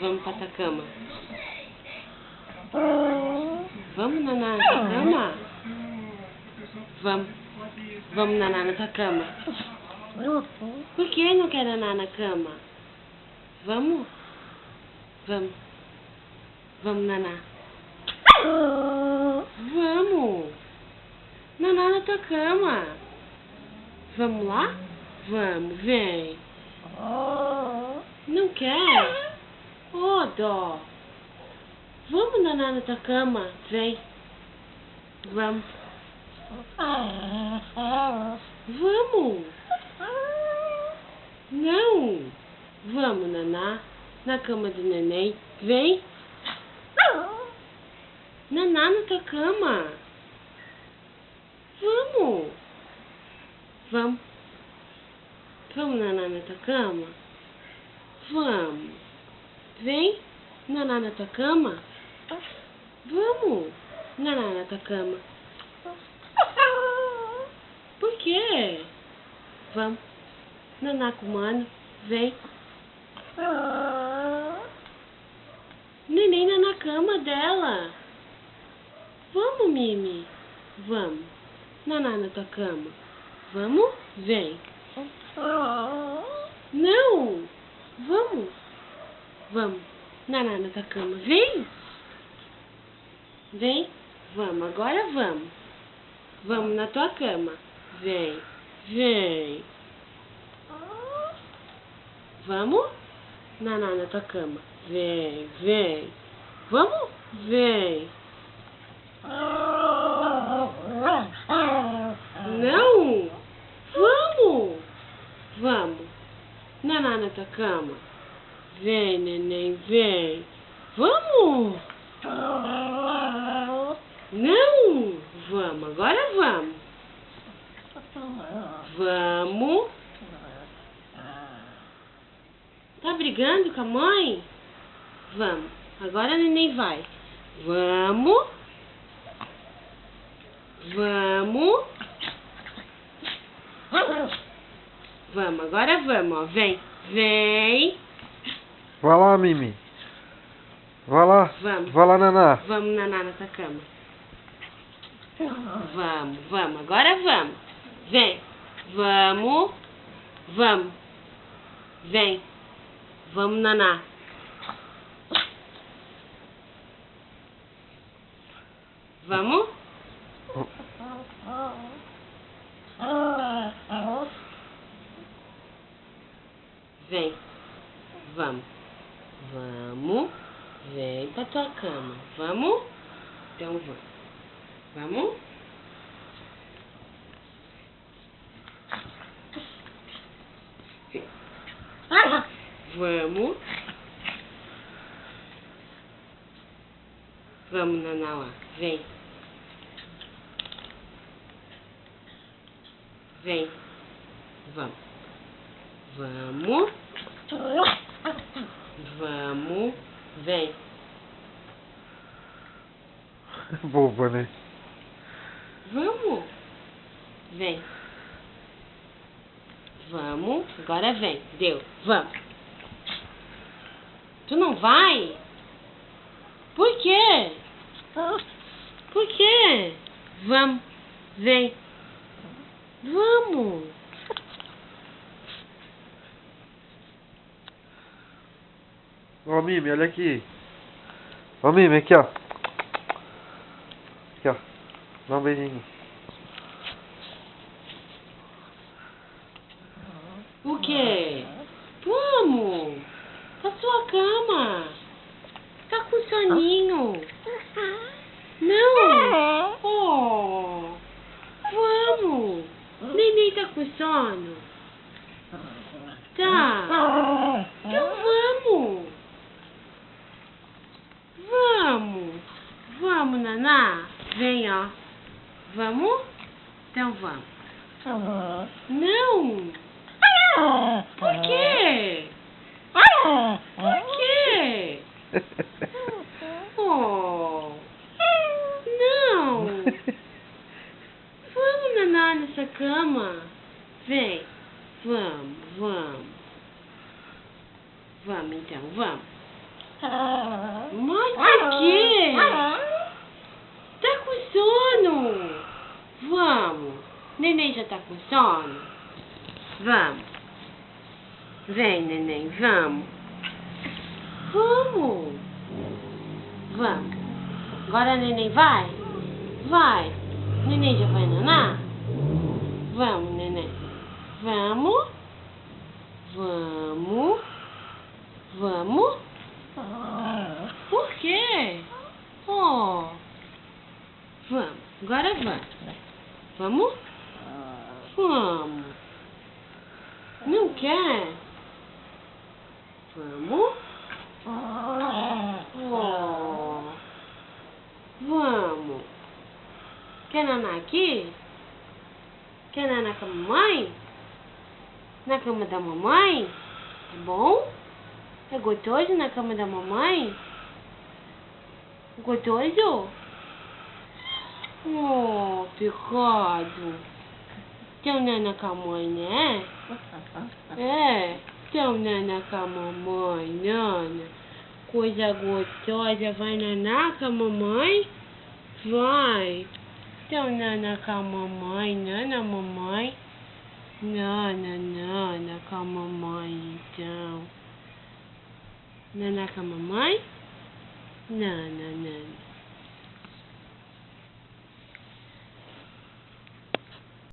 Vamos pra tua cama. Vamos, Naná, na tua cama? Vamos. Vamos, Naná, na tua cama. Por que não quer Naná na cama? Vamos? Vamos. Vamos, Naná. Vamos. Naná na tua cama. Vamos lá? Vamos, vem. Não quer? Ô, dó. Vamos, Naná, na tua cama. Vem. Vamos. Vamos. Não. Vamos, Naná. Na cama do neném. Vem. Naná, na tua cama. Vamos. Vamos. Vamos, Naná, na tua cama. Vamos. Vem. Naná, na tua cama. Vamos. Naná, na tua cama. Por quê? Vamos. Naná com o mano. Vem. Neném na cama dela. Vamos, Mimi. Vamos. Naná na tua cama. Vamos? Vem. Não. Vamos. Vamos. Naná na tua cama. Vem. Vem. Vamos. Agora vamos. Vamos na tua cama. Vem. Vem. Vamos? Naná na tua cama. Vem. Vem. Vamos? Vem. Não. Vamos. Vamos. Naná na tua cama. Vem, neném. Vem. Vamos. Não. Vamos. Agora vamos. Vamos. Tá brigando com a mãe? Vamos. Agora a neném vai. Vamos. Vamos. Vamos. Agora vamos, ó. Vem. Vem. Vai lá, Mimi. Vai lá. Vamos. Vai lá, Naná. Vamos, Naná, nessa cama. Vamos. Vamos. Agora vamos. Vem. Vamos. Vamos. Vem. Vamos, Naná. Vamos? Vem. Vamos. Vamos. Vem pra tua cama. Vamos? Então vamos. Vamos? Vamos. Vamos, Naná, lá. Vem. Vem. Vamos. Vamos. Vamos. Vem. Boba, né? Vamos. Vem. Vamos. Agora vem. Deu. Vamos. Tu não vai? Por quê? Por quê? Vamos. Vem. Vamos. Ó, Mimi, olha aqui. Ó, Mimi, aqui, ó. Aqui, ó. Dá um beijinho. O quê? Vamos. Pra sua cama. Tá com soninho. Não. Oh. Vamos. Neném tá com sono. Tá. Então vamos. Vamos. Vamos, Naná. Vem, ó. Vamos? Então vamos. Não. Por quê? Por quê? Oh. Não. Vamos, Naná, nessa cama. Vem. Vamos, vamos. Vamos, então, vamos. Mas por quê? Tá com sono. Vamos. Neném já tá com sono? Vamos. Vem, neném, vamos. Vamos. Vamos. Agora neném vai? Vai. Neném já vai nanar? Vamos, neném. Vamos. Vamos. Vamos. Por quê? Oh. Vamos. Agora vamos. Vamos? Vamos. Não quer? Vamos? Oh. Vamos. Quer nanar aqui? Quer nanar com a mamãe? Na cama da mamãe? É bom? É gostoso na cama da mamãe? Gostoso? Oh, pecado. Teu nana com a mãe, né? É, teu nana com a mamãe, nana. Coisa gostosa, vai nanar com a mamãe? Vai. Teu nana com a mamãe, nana, mamãe. Nana, com a mamãe, então. Nana com a mamãe? Nana.